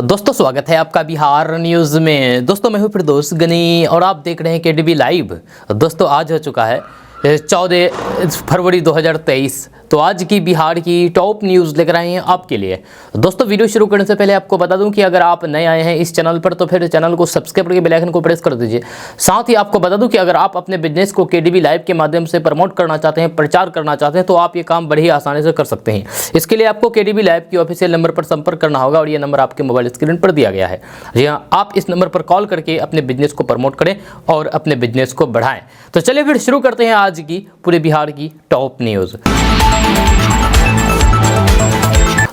दोस्तों स्वागत है आपका बिहार न्यूज़ में। दोस्तों मैं हूं फिरदौस गनी और आप देख रहे हैं केडीबी लाइव। दोस्तों आज हो चुका है 14 फरवरी 2023। तो आज की बिहार की टॉप न्यूज़ लेकर आए हैं आपके लिए। दोस्तों वीडियो शुरू करने से पहले आपको बता दूं कि अगर आप नए आए हैं इस चैनल पर तो फिर चैनल को सब्सक्राइब करके बेल आइकन को प्रेस कर दीजिए। साथ ही आपको बता दूं कि अगर आप अपने बिजनेस को केडीबी लाइव के माध्यम से प्रमोट करना चाहते हैं, प्रचार करना चाहते हैं, तो आप ये काम बड़ी ही आसानी से कर सकते हैं। इसके लिए आपको केडीबी लाइव की ऑफिशियल नंबर पर संपर्क करना होगा और ये नंबर आपके मोबाइल स्क्रीन पर दिया गया है। जी हाँ, आप इस नंबर पर कॉल करके अपने बिजनेस को प्रमोट करें और अपने बिजनेस को बढ़ाएं। तो चलिए फिर शुरू करते हैं आज की पूरे बिहार की टॉप न्यूज़।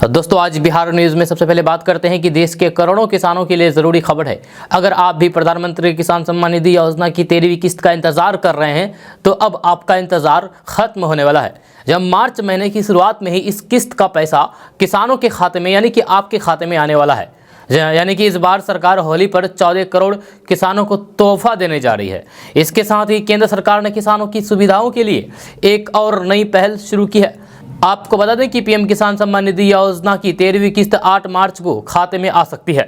दोस्तों आज बिहार न्यूज़ में सबसे पहले बात करते हैं कि देश के करोड़ों किसानों के लिए ज़रूरी खबर है। अगर आप भी प्रधानमंत्री किसान सम्मान निधि योजना की 13वीं किस्त का इंतजार कर रहे हैं तो अब आपका इंतजार खत्म होने वाला है। जब मार्च महीने की शुरुआत में ही इस किस्त का पैसा किसानों के खाते में यानी कि आपके खाते में आने वाला है। यानी कि इस बार सरकार होली पर 14 करोड़ किसानों को तोहफा देने जा रही है। इसके साथ ही केंद्र सरकार ने किसानों की सुविधाओं के लिए एक और नई पहल शुरू की है। आपको बता दें कि पीएम किसान सम्मान निधि योजना की 13वीं किस्त 8 मार्च को खाते में आ सकती है।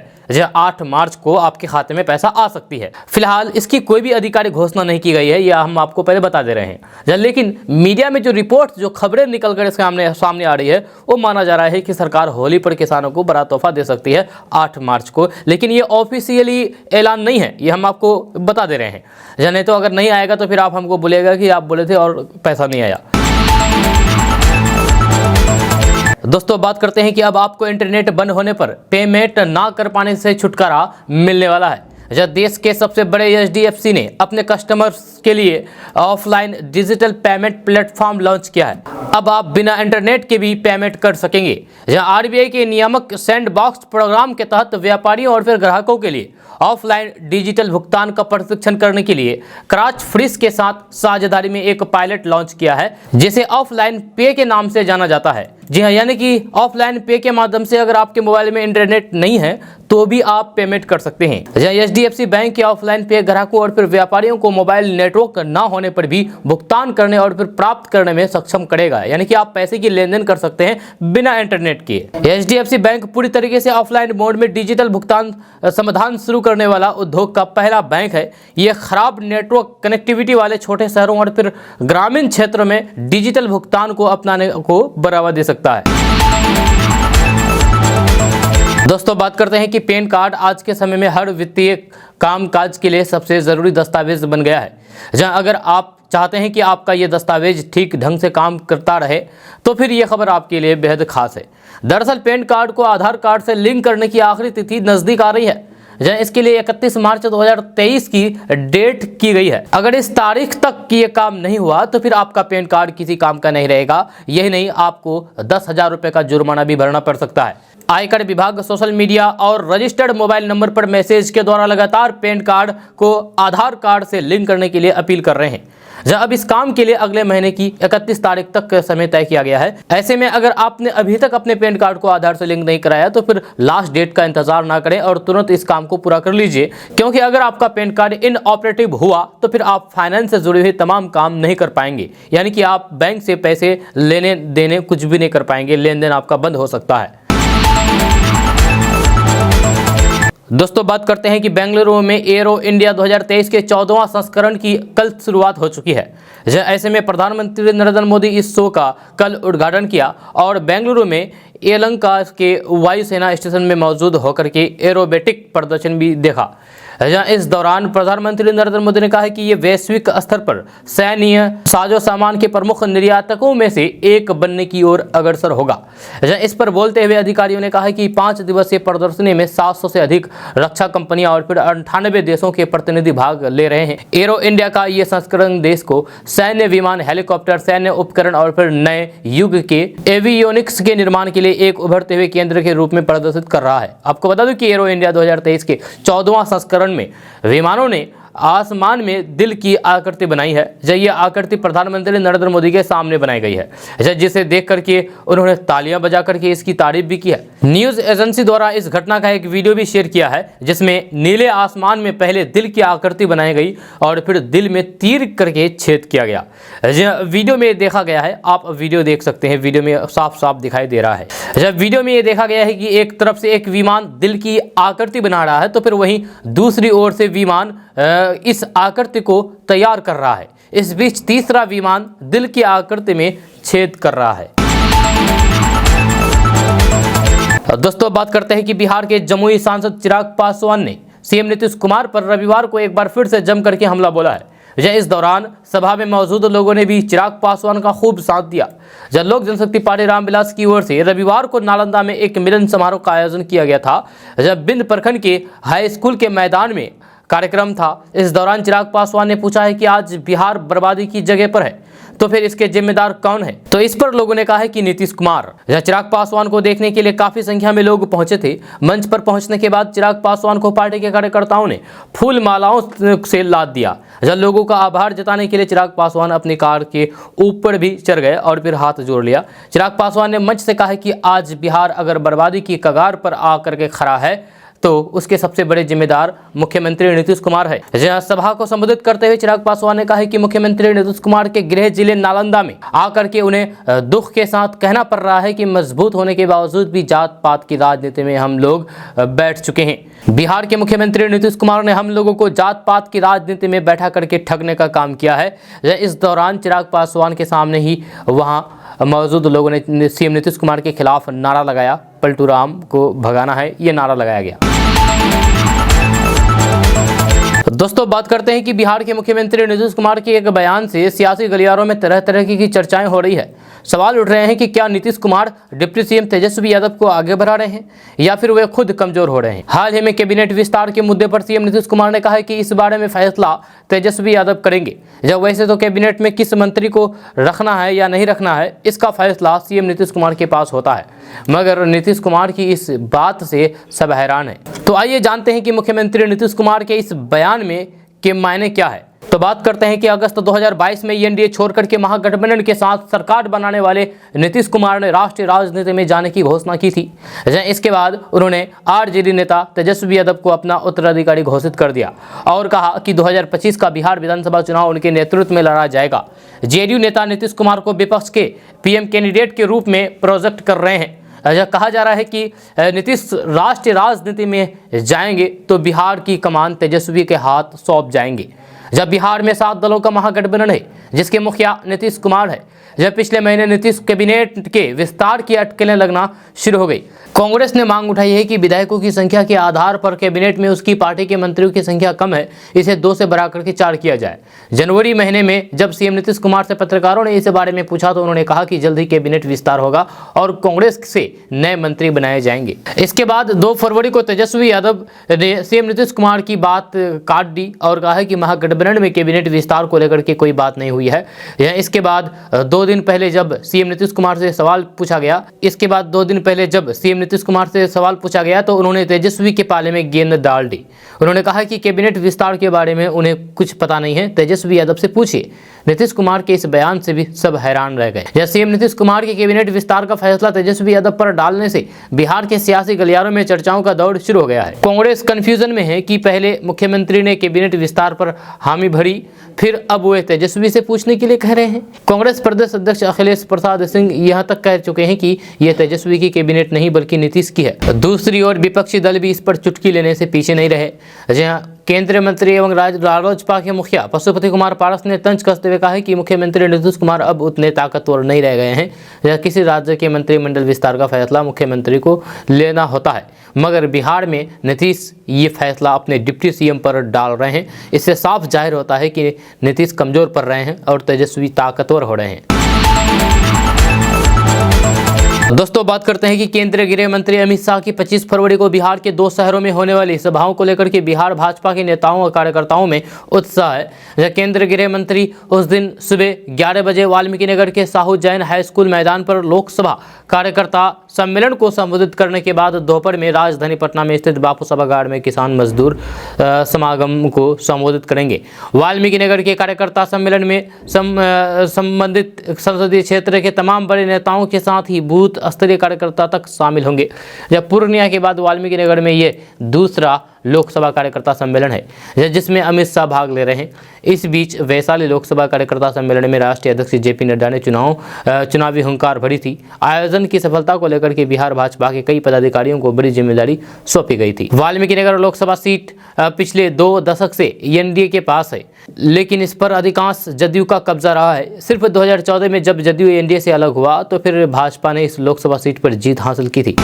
8 मार्च को आपके खाते में पैसा आ सकती है। फिलहाल इसकी कोई भी आधिकारिक घोषणा नहीं की गई है, यह हम आपको पहले बता दे रहे हैं। लेकिन मीडिया में जो खबरें निकल कर सामने आ रही है वो माना जा रहा है कि सरकार होली पर किसानों को बड़ा तोहफा दे सकती है 8 मार्च को। लेकिन ये ऑफिशियली ऐलान नहीं है, ये हम आपको बता दे रहे हैं। नहीं तो अगर नहीं आएगा तो फिर आप हमको बोलेगा कि आप बोले थे और पैसा नहीं आया। दोस्तों बात करते हैं कि अब आपको इंटरनेट बंद होने पर पेमेंट ना कर पाने से छुटकारा मिलने वाला है। जब देश के सबसे बड़े एचडीएफसी ने अपने कस्टमर्स के लिए offline digital payment platform launch किया है। अब आप बिना इंटरनेट के भी पेमेंट कर सकेंगे। जहां आरबीआई के नियामक सैंडबॉक्स प्रोग्राम के तहत व्यापारियों और फिर ग्राहकों के लिए ऑफलाइन डिजिटल भुगतान का प्रशिक्षण करने के लिए क्रॉच फ्रीज के साथ साझेदारी में एक पायलट लॉन्च किया है जिसे ऑफलाइन पे के नाम से जाना जाता है। जी हाँ, यानी कि ऑफलाइन पे के माध्यम से अगर आपके मोबाइल में इंटरनेट नहीं है तो भी आप पेमेंट कर सकते हैं। एचडीएफसी बैंक के ऑफलाइन पे ग्राहकों और फिर व्यापारियों को मोबाइल नेटवर्क ना होने पर भी भुगतान करने और फिर प्राप्त करने में सक्षम करेगा। यानी कि आप पैसे की लेन देन कर सकते हैं बिना इंटरनेट के। एचडीएफसी बैंक पूरी तरीके से ऑफलाइन मोड में डिजिटल भुगतान समाधान शुरू करने वाला उद्योग का पहला बैंक है। यह खराब नेटवर्क कनेक्टिविटी वाले छोटे शहरों और फिर ग्रामीण क्षेत्रों में डिजिटल भुगतान को अपनाने को बढ़ावा दे सकता है। दोस्तों बात करते हैं कि पैन कार्ड आज के समय में हर वित्तीय कामकाज के लिए सबसे ज़रूरी दस्तावेज बन गया है। जहां अगर आप चाहते हैं कि आपका ये दस्तावेज ठीक ढंग से काम करता रहे तो फिर ये खबर आपके लिए बेहद खास है। दरअसल पैन कार्ड को आधार कार्ड से लिंक करने की आखिरी तिथि नज़दीक आ रही है। इसके लिए 31 मार्च 2023 की डेट की गई है। अगर इस तारीख तक ये काम नहीं हुआ तो फिर आपका पैन कार्ड किसी काम का नहीं रहेगा। यही नहीं, आपको 10,000 रुपये का जुर्माना भी भरना पड़ सकता है। आयकर विभाग सोशल मीडिया और रजिस्टर्ड मोबाइल नंबर पर मैसेज के द्वारा लगातार पैन कार्ड को आधार कार्ड से लिंक करने के लिए अपील कर रहे हैं। अब इस काम के लिए अगले महीने की 31 तारीख तक समय तय किया गया है। ऐसे में अगर आपने अभी तक अपने पैन कार्ड को आधार से लिंक नहीं कराया तो फिर लास्ट डेट का इंतजार ना करें और तुरंत इस काम को पूरा कर लीजिए, क्योंकि अगर आपका पैन कार्ड इनऑपरेटिव हुआ तो फिर आप फाइनेंस से जुड़े हुए तमाम काम नहीं कर पाएंगे। यानी कि आप बैंक से पैसे लेने देने कुछ भी नहीं कर पाएंगे, लेन देन आपका बंद हो सकता है। दोस्तों बात करते हैं कि बेंगलुरु में एरो इंडिया 2023 के 14वां संस्करण की कल शुरुआत हो चुकी है। ऐसे में प्रधानमंत्री नरेंद्र मोदी इस शो का कल उद्घाटन किया और बेंगलुरु में येलंका के वायुसेना स्टेशन में मौजूद होकर के एरोबेटिक प्रदर्शन भी देखा। इस दौरान प्रधानमंत्री नरेंद्र मोदी ने कहा कि ये वैश्विक स्तर पर सैन्य साजो सामान के प्रमुख निर्यातकों में से एक बनने की ओर अग्रसर होगा। इस पर बोलते हुए अधिकारियों ने कहा कि 5 दिवसीय प्रदर्शनी में 700 से अधिक रक्षा कंपनियां और फिर 98 देशों के प्रतिनिधि भाग ले रहे हैं। एरो इंडिया का ये संस्करण देश को सैन्य विमान, हेलीकॉप्टर, सैन्य उपकरण और फिर नए युग के एवियोनिक्स के निर्माण के लिए एक उभरते हुए केंद्र के रूप में प्रदर्शित कर रहा है। आपको बता दूं कि एरो इंडिया 2023 के 14वां संस्करण में विमानों ने आसमान में दिल की आकृति बनाई है। ये आकृति प्रधानमंत्री नरेंद्र मोदी के सामने बनाई गई है, जिसे देख करके उन्होंने तालियां बजा करके इसकी तारीफ भी की है। न्यूज एजेंसी द्वारा इस घटना का एक वीडियो भी शेयर किया है, जिसमें नीले आसमान में पहले दिल की आकृति बनाई गई और फिर दिल में तीर करके छेद किया गया। वीडियो में देखा गया है, आप वीडियो देख सकते हैं, वीडियो में साफ साफ दिखाई दे रहा है। जब वीडियो में ये देखा गया है कि एक तरफ से एक विमान दिल की आकृति बना रहा है, तो फिर वहीं दूसरी ओर से विमान इस आकृति को तैयार कर रहा है। इस बीच तीसरा विमान दिल की आकृति में छेद कर रहा है। दोस्तों, बात करते हैं कि बिहार के जमुई सांसद चिराग पासवान ने सीएम नीतीश कुमार पर रविवार को एक बार फिर से जम करके हमला बोला है। इस दौरान सभा में मौजूद लोगों ने भी चिराग पासवान का खूब साथ दिया। जब लोक जनशक्ति पार्टी रामविलास की ओर से रविवार को नालंदा में एक मिलन समारोह का आयोजन किया गया था, जब बिंद प्रखंड के हाई स्कूल के मैदान में कार्यक्रम था। इस दौरान चिराग पासवान ने पूछा है कि आज बिहार बर्बादी की जगह पर है, तो फिर इसके जिम्मेदार कौन है? तो इस पर लोगों ने कहा है कि नीतीश कुमार। चिराग पासवान को देखने के लिए काफी संख्या में लोग पहुंचे थे। मंच पर पहुंचने के बाद चिराग पासवान को पार्टी के कार्यकर्ताओं ने फूल मालाओं से लाद दिया। जब लोगों का आभार जताने के लिए चिराग पासवान अपनी कार के ऊपर भी चढ़ गए और फिर हाथ जोड़ लिया। चिराग पासवान ने मंच से कहा है कि आज बिहार अगर बर्बादी की कगार पर आकर के खड़ा है तो उसके सबसे बड़े जिम्मेदार मुख्यमंत्री नीतीश कुमार है। जहां सभा को संबोधित करते हुए चिराग पासवान ने कहा है कि मुख्यमंत्री नीतीश कुमार के गृह जिले नालंदा में आकर के उन्हें दुख के साथ कहना पड़ रहा है कि मजबूत होने के बावजूद भी जात पात की राजनीति में हम लोग बैठ चुके हैं। बिहार के मुख्यमंत्री नीतीश कुमार ने हम लोगों को जात पात की राजनीति में बैठा करके ठगने का काम किया है। इस दौरान चिराग पासवान के सामने ही वहां मौजूद लोगों ने सीएम नीतीश कुमार के खिलाफ नारा लगाया, पलटू राम को भगाना है, ये नारा लगाया गया। दोस्तों, बात करते हैं कि बिहार के मुख्यमंत्री नीतीश कुमार के एक बयान से सियासी गलियारों में तरह तरह की चर्चाएं हो रही है। सवाल उठ रहे हैं कि क्या नीतीश कुमार डिप्टी सीएम तेजस्वी यादव को आगे बढ़ा रहे हैं या फिर वे खुद कमजोर हो रहे हैं। हाल ही में कैबिनेट विस्तार के मुद्दे पर सीएम नीतीश कुमार ने कहा है कि इस बारे में फैसला तेजस्वी यादव करेंगे। जब वैसे तो कैबिनेट में किस मंत्री को रखना है या नहीं रखना है, इसका फैसला सीएम नीतीश कुमार के पास होता है, मगर नीतीश कुमार की इस बात से सब हैरान है। तो आइए जानते हैं कि मुख्यमंत्री नीतीश कुमार के इस बयान में के मायने क्या है। तो बात करते हैं कि अगस्त 2022 में एनडीए छोड़कर के महागठबंधन के साथ सरकार बनाने वाले नीतीश कुमार ने राष्ट्रीय राजनीति में जाने की घोषणा की थी। इसके बाद उन्होंने आरजेडी नेता तेजस्वी यादव को अपना उत्तराधिकारी घोषित कर दिया और कहा कि 2025 का बिहार विधानसभा चुनाव उनके नेतृत्व में लड़ा जाएगा। जेडीयू नेता नीतीश कुमार को विपक्ष के पीएम कैंडिडेट के रूप में प्रोजेक्ट कर रहे हैं। कहा जा रहा है कि नीतीश राष्ट्रीय राजनीति में जाएंगे तो बिहार की कमान तेजस्वी के हाथ सौंप जाएंगे। जब बिहार में 7 दलों का महागठबंधन है जिसके मुखिया नीतीश कुमार है, जब पिछले महीने नीतीश कैबिनेट के विस्तार की अटकलें लगना शुरू हो गई, कांग्रेस ने मांग उठाई है कि विधायकों की संख्या के आधार पर कैबिनेट में उसकी पार्टी के मंत्रियों की संख्या कम है, इसे 2 से बढ़ाकर के 4 किया जाए। जनवरी महीने में जब सीएम नीतीश कुमार से पत्रकारों ने इस बारे में पूछा तो उन्होंने कहा कि जल्द ही कैबिनेट विस्तार होगा और कांग्रेस से नए मंत्री बनाए जाएंगे। इसके बाद 2 फरवरी को तेजस्वी यादव ने सीएम नीतीश कुमार की बात काट दी और कहा है कि महागठबंधन में कैबिनेट विस्तार को लेकर के कोई बात नहीं हुई है। इसके बाद 2 दिन पहले जब सीएम नीतीश कुमार से सवाल पूछा गया, तो उन्होंने तेजस्वी के पाले में गेंद डाल दी। उन्होंने कहा कि कैबिनेट विस्तार के बारे में उन्हें कुछ पता नहीं है, तेजस्वी यादव से पूछिए। नीतीश कुमार के इस बयान से भी सब हैरान रह गए। सीएम नीतीश कुमार के कैबिनेट विस्तार का फैसला तेजस्वी यादव पर डालने से बिहार के सियासी गलियारों में चर्चाओं का दौर शुरू हो गया है। कांग्रेस कंफ्यूजन में है कि पहले मुख्यमंत्री ने कैबिनेट विस्तार पर हामी भरी, फिर अब वे तेजस्वी से पूछने के लिए कह रहे हैं। कांग्रेस प्रदेश अध्यक्ष अखिलेश प्रसाद सिंह यहां तक कह चुके हैं कि यह तेजस्वी की कैबिनेट नहीं बल्कि नीतीश की है। दूसरी ओर विपक्षी दल भी इस पर चुटकी लेने से पीछे नहीं रहे। जहां केंद्रीय मंत्री एवं रालोसपा के मुखिया पशुपति कुमार पारस ने तंज कसते हुए कहा है कि मुख्यमंत्री नीतीश कुमार अब उतने ताकतवर नहीं रह गए हैं। या किसी राज्य के मंत्रिमंडल विस्तार का फैसला मुख्यमंत्री को लेना होता है, मगर बिहार में नीतीश ये फैसला अपने डिप्टी सीएम पर डाल रहे हैं। इससे साफ जाहिर होता है कि नीतीश कमजोर पड़ रहे हैं और तेजस्वी ताकतवर हो रहे हैं। दोस्तों, बात करते हैं कि केंद्रीय गृह मंत्री अमित शाह की 25 फरवरी को बिहार के 2 शहरों में होने वाली सभाओं को लेकर के बिहार भाजपा के नेताओं और कार्यकर्ताओं में उत्साह है। केंद्रीय गृह मंत्री उस दिन सुबह 11 बजे वाल्मीकि नगर के साहू जैन हाई स्कूल मैदान पर लोकसभा कार्यकर्ता सम्मेलन को संबोधित करने के बाद दोपहर में राजधानी पटना में स्थित बापू सभागार में किसान मजदूर समागम को संबोधित करेंगे। वाल्मीकि नगर के कार्यकर्ता सम्मेलन में संबंधित संसदीय क्षेत्र के तमाम बड़े नेताओं के साथ ही बूथ स्तरीय कार्यकर्ता तक शामिल होंगे। जब पूर्णिया के बाद वाल्मीकि नगर में ये दूसरा लोकसभा कार्यकर्ता सम्मेलन है जिसमें अमित शाह भाग ले रहे हैं। इस बीच वैशाली लोकसभा कार्यकर्ता सम्मेलन में राष्ट्रीय अध्यक्ष जेपी नड्डा ने चुनावी हुंकार भरी थी। आयोजन की सफलता को लेकर के बिहार भाजपा के कई पदाधिकारियों को बड़ी जिम्मेदारी सौंपी गई थी। वाल्मीकि नगर लोकसभा सीट पिछले 2 दशक से एनडीए के पास है, लेकिन इस पर अधिकांश जदयू का कब्जा रहा है। सिर्फ 2014 में जब जदयू एनडीए से अलग हुआ तो फिर भाजपा ने इस लोकसभा सीट पर जीत हासिल की थी।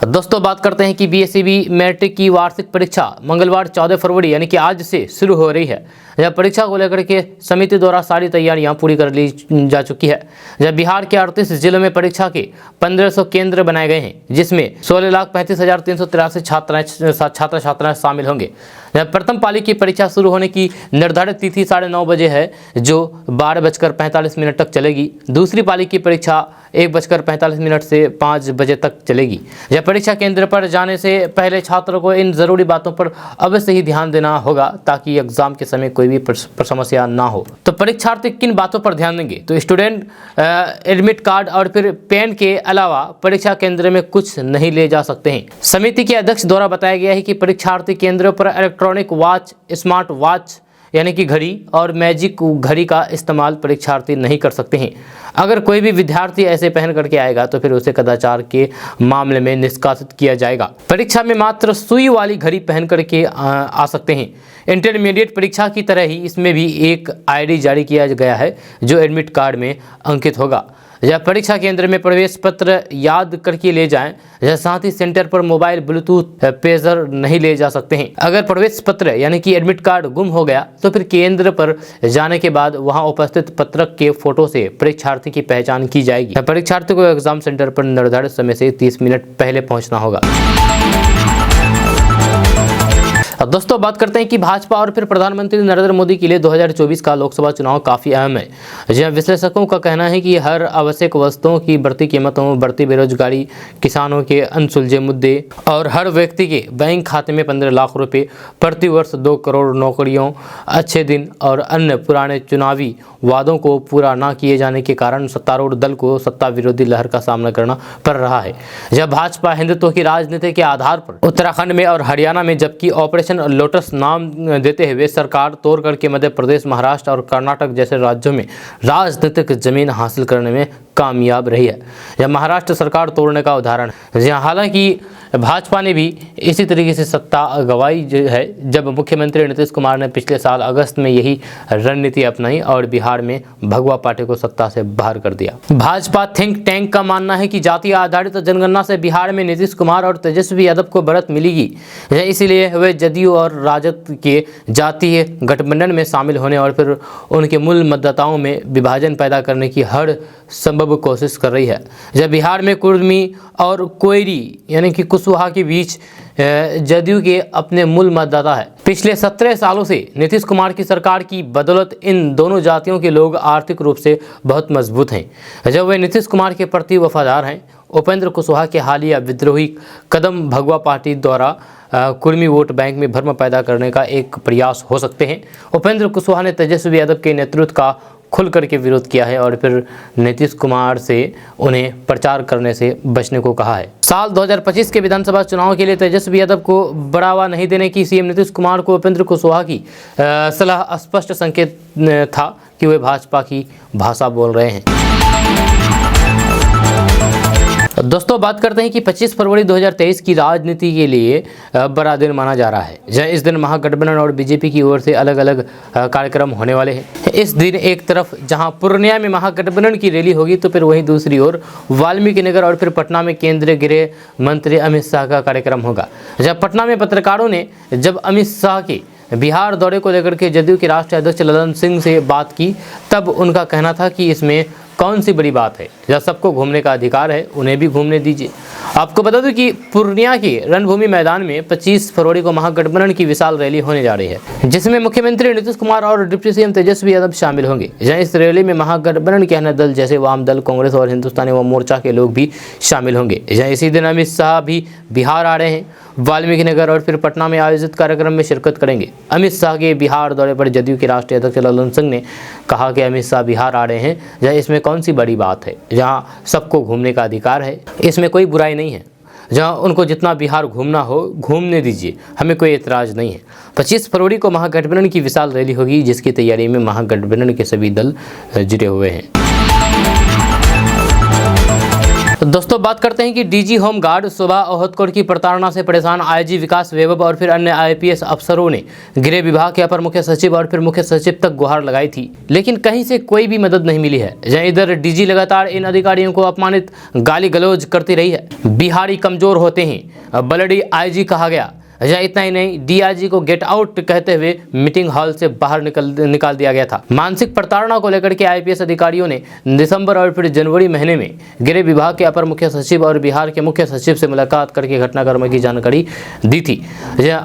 दोस्तों बात करते हैं कि बीएसईबी मैट्रिक की वार्षिक परीक्षा मंगलवार 14 फरवरी यानी कि आज से शुरू हो रही है। जब परीक्षा को लेकर के समिति द्वारा सारी तैयारियां पूरी कर ली जा चुकी है। जब बिहार के 38 जिलों में परीक्षा के 1500 केंद्र बनाए गए हैं, जिसमें 16,35,383 छात्र छात्राएं शामिल होंगे। जब प्रथम पाली की परीक्षा शुरू होने की निर्धारित तिथि 9:30 बजे है, जो 12:45 तक चलेगी। दूसरी पाली की परीक्षा 1:45 से 5 बजे तक चलेगी। जब परीक्षा केंद्र पर जाने से पहले छात्रों को इन जरूरी बातों पर अवश्य ही ध्यान देना होगा ताकि एग्जाम के समय कोई भी समस्या ना हो। तो परीक्षार्थी किन बातों पर ध्यान देंगे? तो स्टूडेंट एडमिट कार्ड और फिर पेन के अलावा परीक्षा केंद्र में कुछ नहीं ले जा सकते हैं। समिति के अध्यक्ष द्वारा बताया गया है कि परीक्षार्थी केंद्रों पर इलेक्ट्रॉनिक वॉच, स्मार्ट वॉच यानी कि घड़ी और मैजिक घड़ी का इस्तेमाल परीक्षार्थी नहीं कर सकते हैं। अगर कोई भी विद्यार्थी ऐसे पहन करके आएगा तो फिर उसे कदाचार के मामले में निष्कासित किया जाएगा। परीक्षा में मात्र सुई वाली घड़ी पहन करके आ सकते हैं। इंटरमीडिएट परीक्षा की तरह ही इसमें भी एक आईडी जारी किया गया है जो एडमिट कार्ड में अंकित होगा। जब परीक्षा केंद्र में प्रवेश पत्र याद करके ले जाएं। साथ ही सेंटर पर मोबाइल, ब्लूटूथ, पेजर नहीं ले जा सकते हैं। अगर प्रवेश पत्र यानी कि एडमिट कार्ड गुम हो गया तो फिर केंद्र पर जाने के बाद वहां उपस्थित पत्रक के फोटो से परीक्षार्थी की पहचान की जाएगी। परीक्षार्थी को एग्जाम सेंटर पर निर्धारित समय से 30 मिनट पहले पहुंचना होगा। अब दोस्तों बात करते हैं कि भाजपा और फिर प्रधानमंत्री नरेंद्र मोदी के लिए 2024 का लोकसभा चुनाव काफ़ी अहम है। जहां विश्लेषकों का कहना है कि हर आवश्यक वस्तुओं की बढ़ती कीमतों, बढ़ती बेरोजगारी, किसानों के अनसुलझे मुद्दे और हर व्यक्ति के बैंक खाते में 15 लाख रुपए, प्रति वर्ष 2 करोड़ नौकरियों, अच्छे दिन और अन्य पुराने चुनावी वादों को पूरा न किए जाने के कारण सत्तारूढ़ दल को सत्ता विरोधी लहर का सामना करना पड़ रहा है। जब भाजपा हिंदुत्व की राजनीति के आधार पर उत्तराखंड में और हरियाणा में जबकि ऑपरेशन लोटस नाम देते हुए सरकार तोड़ करके मध्य प्रदेश, महाराष्ट्र और कर्नाटक जैसे राज्यों में राजनीतिक जमीन हासिल करने में कामयाब रही है। यह महाराष्ट्र सरकार तोड़ने का उदाहरण है। हालांकि भाजपा ने भी इसी तरीके से सत्ता गंवाई है जब मुख्यमंत्री नीतीश कुमार ने पिछले साल अगस्त में यही रणनीति अपनाई और बिहार में भगवा पार्टी को सत्ता से बाहर कर दिया। भाजपा थिंक टैंक का मानना है कि जातीय आधारित जनगणना से बिहार में नीतीश कुमार और तेजस्वी यादव को बढ़त मिलेगी। इसीलिए वे जदयू और राजद के जातीय गठबंधन में शामिल होने और फिर उनके मूल मतदाताओं में विभाजन पैदा करने की हर संभव कोशिश कर रही है। जब बिहार में कुर्मी और कोयरी यानी कि कुशवाहा के बीच जदयू के अपने मूल मतदाता है। पिछले 17 सालों से नीतीश कुमार की सरकार की बदौलत इन दोनों जातियों के लोग आर्थिक रूप से बहुत मजबूत हैं। जब वे नीतीश कुमार के प्रति वफादार हैं। उपेंद्र कुशवाहा के हालिया विद्रोही कदम भगवा पार्टी द्वारा कुर्मी वोट बैंक में भ्रम पैदा करने का एक प्रयास हो सकते हैं। उपेंद्र कुशवाहा ने तेजस्वी यादव के नेतृत्व का खुल करके विरोध किया है और फिर नीतीश कुमार से उन्हें प्रचार करने से बचने को कहा है। साल 2025 के विधानसभा चुनाव के लिए तेजस्वी यादव को बढ़ावा नहीं देने की सीएम नीतीश कुमार को उपेंद्र कुशवाहा की सलाह स्पष्ट संकेत था कि वे भाजपा की भाषा बोल रहे हैं। दोस्तों बात करते हैं कि 25 फरवरी 2023 की राजनीति के लिए बड़ा दिन माना जा रहा है। जहाँ इस दिन महागठबंधन और बीजेपी की ओर से अलग अलग कार्यक्रम होने वाले हैं। इस दिन एक तरफ जहां पूर्णिया में महागठबंधन की रैली होगी तो फिर वहीं दूसरी ओर वाल्मीकि नगर और फिर पटना में केंद्रीय गृह मंत्री अमित शाह का कार्यक्रम होगा। जब पटना में पत्रकारों ने जब अमित शाह के बिहार दौरे को लेकर के जदयू के राष्ट्रीय अध्यक्ष ललन सिंह से बात की तब उनका कहना था कि इसमें कौन सी बड़ी बात है? जहाँ सबको घूमने का अधिकार है, उन्हें भी घूमने दीजिए। आपको बता दूं कि पूर्णिया के रणभूमि मैदान में 25 फरवरी को महागठबंधन की विशाल रैली होने जा रही है, जिसमें मुख्यमंत्री नीतीश कुमार और डिप्टी सीएम तेजस्वी यादव शामिल होंगे। जहाँ इस रैली में महागठबंधन के अन्य दल जैसे वाम दल, कांग्रेस और हिंदुस्तानी अवाम मोर्चा के लोग भी शामिल होंगे। जहाँ इसी दिन अमित शाह भी बिहार आ रहे हैं, वाल्मीकि नगर और फिर पटना में आयोजित कार्यक्रम में शिरकत करेंगे। अमित शाह के बिहार दौरे पर जदयू के राष्ट्रीय अध्यक्ष ललन सिंह ने कहा कि अमित शाह बिहार आ रहे हैं, जहाँ इसमें कौन सी बड़ी बात है? जहाँ सबको घूमने का अधिकार है, इसमें कोई बुराई नहीं है। जहाँ उनको जितना बिहार घूमना हो घूमने दीजिए, हमें कोई एतराज़ नहीं है। 25 फरवरी को महागठबंधन की विशाल रैली होगी, जिसकी तैयारी में महागठबंधन के सभी दल जुटे हुए हैं। दोस्तों बात करते हैं कि डीजी होमगार्ड शोभा ओहतकर की प्रताड़ना से परेशान आईजी विकास वैभव और फिर अन्य आईपीएस अफसरों ने गृह विभाग के अपर मुख्य सचिव और फिर मुख्य सचिव तक गुहार लगाई थी, लेकिन कहीं से कोई भी मदद नहीं मिली है। जहाँ इधर डीजी लगातार इन अधिकारियों को अपमानित गाली गलौज करती रही है। बिहारी कमजोर होते हैं, बलडी आईजी कहा गया। अच्छा, इतना ही नहीं, डीआईजी को गेट आउट कहते हुए मीटिंग हॉल से बाहर निकाल दिया गया था। मानसिक प्रताड़ना को लेकर के आईपीएस अधिकारियों ने दिसंबर और फिर जनवरी महीने में गृह विभाग के अपर मुख्य सचिव और बिहार के मुख्य सचिव से मुलाकात करके घटनाक्रम की जानकारी दी थी।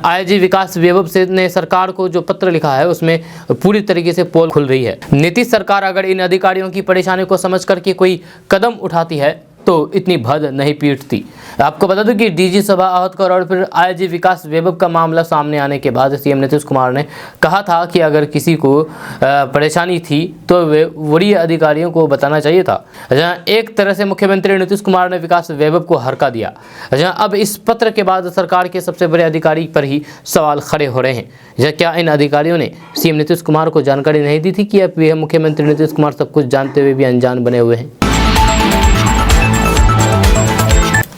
आईजी विकास वैभव ने सरकार को जो पत्र लिखा है, उसमें पूरी तरीके से पोल खुल रही है। नीतीश सरकार अगर इन अधिकारियों की परेशानी को समझ करके कोई कदम उठाती है तो इतनी भद नहीं पीटती। आपको बता दूं कि डीजी शोभा ओहतकर और फिर आईजी विकास वैभव का मामला सामने आने के बाद सीएम नीतीश कुमार ने कहा था कि अगर किसी को परेशानी थी तो वे वरीय अधिकारियों को बताना चाहिए था। जहां एक तरह से मुख्यमंत्री नीतीश कुमार ने विकास वैभव को हरका दिया। जहां अब इस पत्र के बाद सरकार के सबसे बड़े अधिकारी पर ही सवाल खड़े हो रहे हैं। जहाँ क्या इन अधिकारियों ने सीएम नीतीश कुमार को जानकारी नहीं दी थी कि अब यह मुख्यमंत्री नीतीश कुमार सब कुछ जानते हुए भी अनजान बने हुए हैं?